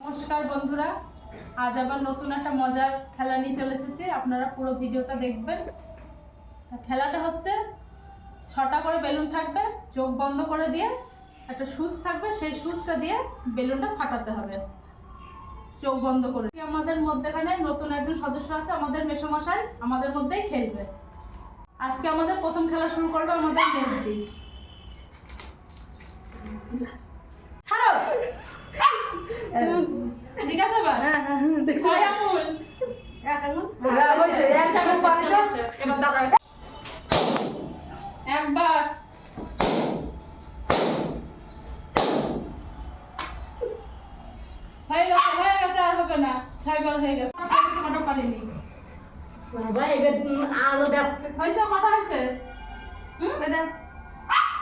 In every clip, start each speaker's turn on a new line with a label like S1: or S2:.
S1: নমস্কার বন্ধুরা, আজ আবার নতুন একটা মজার খেলা নিয়ে চলে এসেছি। আপনারা পুরো ভিডিওটা দেখবেন। খেলাটা হচ্ছে 6টা করে বেলুন থাকবে, চোখ বন্ধ করে দিয়ে একটা সুচ থাকবে, সেই সুচটা দিয়ে বেলুনটা ফাটাতে হবে চোখ বন্ধ করে। আমাদের মধ্যেখানে নতুন একজন সদস্য আছে, আমাদের মেসোমশাই আমাদের মধ্যেই খেলবে। আজকে আমাদের প্রথম খেলা শুরু করবে আমাদের মেজদি। ছাড়ো, ঠিক আছে বা? কয় আঙুল? এক আঙুল। এবার দাঁড়াও, একবার হয়ে গেছে, আর হবে না। 6বার হয়ে গেছে, কটা পারিনি।
S2: আলো দেখ
S1: হয়েছে, কটা হয়েছে?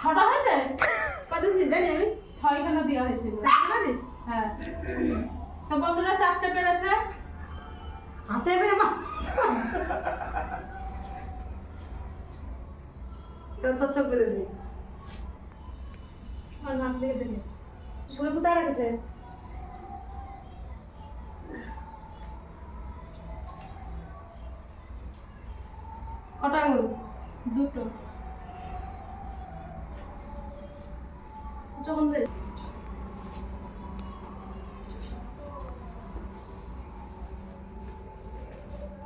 S1: 6টা হয়েছে।
S2: কত জানি আমি
S1: 6খানা দেওয়া হয়েছিল। হ্যাঁ, তো বন্ধুরা 4টে পেরেছে।
S2: হাতে বেরে মা তো চোখ বেঁধে দিই
S1: আর নাম দিয়ে দেবে।
S2: শুনে কোথায় রাখেছে কটা আঙুল?
S1: 2টো।
S2: যখন দে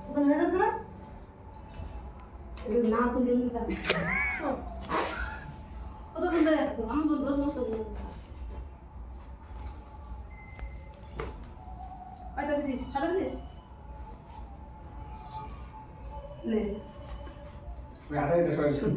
S2: ওখানে হয়ে যাচ্ছে না না তুমি কত বন্ধু দেখো আমি বন্ধু নষ্ট করবো কয়টা দিছিস? 6টা দিছিস? নে
S3: আড়াইটা সবাই শুন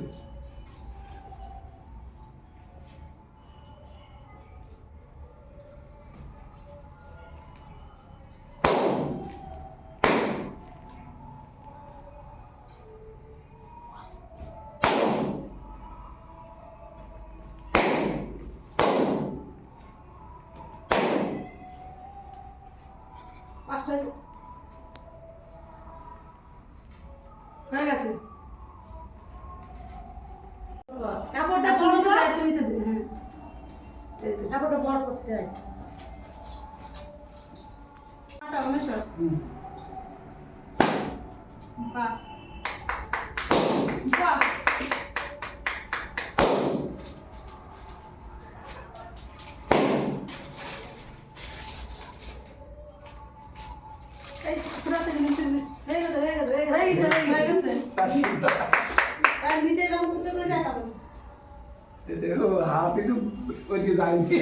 S2: পাঁচটা হয়ে গেছে কাপড়টা বড় করে একটু নিচে দে হ্যাঁ এই তো কাপড়টা বড় করতে হয়
S1: আটা মেশো। বাহ বাহ,
S2: এই পুরাতে নিচে হয়ে গেছে
S1: হয়ে গেছে।
S2: আর নিচে এরকম করতে করে যায় তখন
S3: হাতে তো ওই যে যায়নি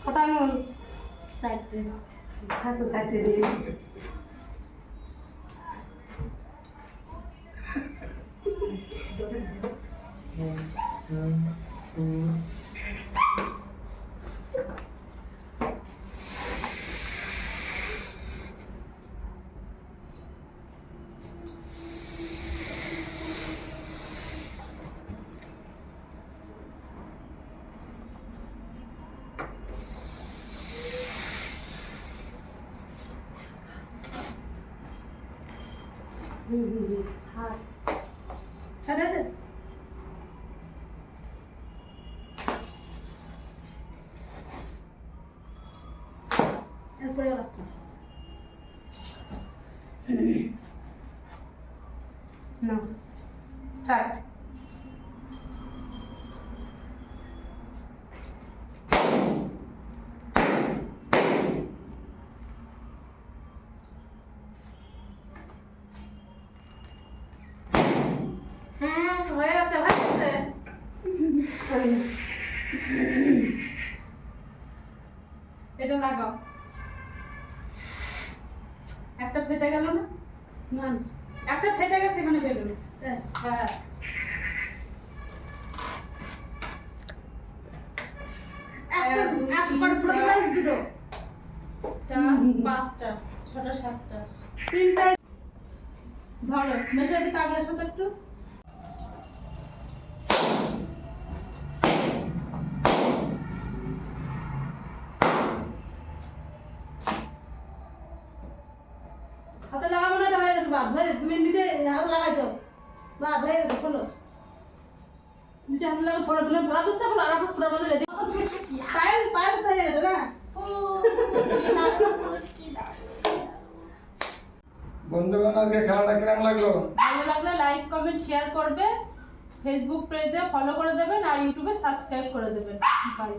S2: কটা আঙুল?
S1: 4টে।
S2: থাকো 4টে দিয়ে
S1: হাত
S2: ঠিক আছে এরপরে না স্টার্ট
S1: হয়ে গেছে, হয়ে গেছে। এটা লাগাও। একটা ফেটে গেল না?
S2: না
S1: একটা ফেটে গেছে এখানে বেলুন। হ্যাঁ,
S2: একবার পুরো দুটো
S1: 4, 5টা, 6টা, 7টা, 3টা। ধরো মেশাদি কাগজ আসো তো একটু।
S2: হাতে লাগাবো না, এটা হয়ে গেছে বাদ হয়ে, তুমি নিচে হাতে লাগাইছো বাদ হয়ে গেছে, খোলো নিচে হাতে লাগা, ফোড়া দিলে ফোড়া দিচ্ছে, এখন আর একটা ফোড়া বদলে পায়েল পায়েল তো হয়ে গেছে না।
S3: বন্ধুগণ, আজকে খেলাটা কিরম লাগলো?
S1: ভালো লাগলে লাইক কমেন্ট শেয়ার করবে, ফেসবুক পেজে ফলো করে দেবেন আর ইউটিউবে সাবস্ক্রাইব করে দেবেন। বাই।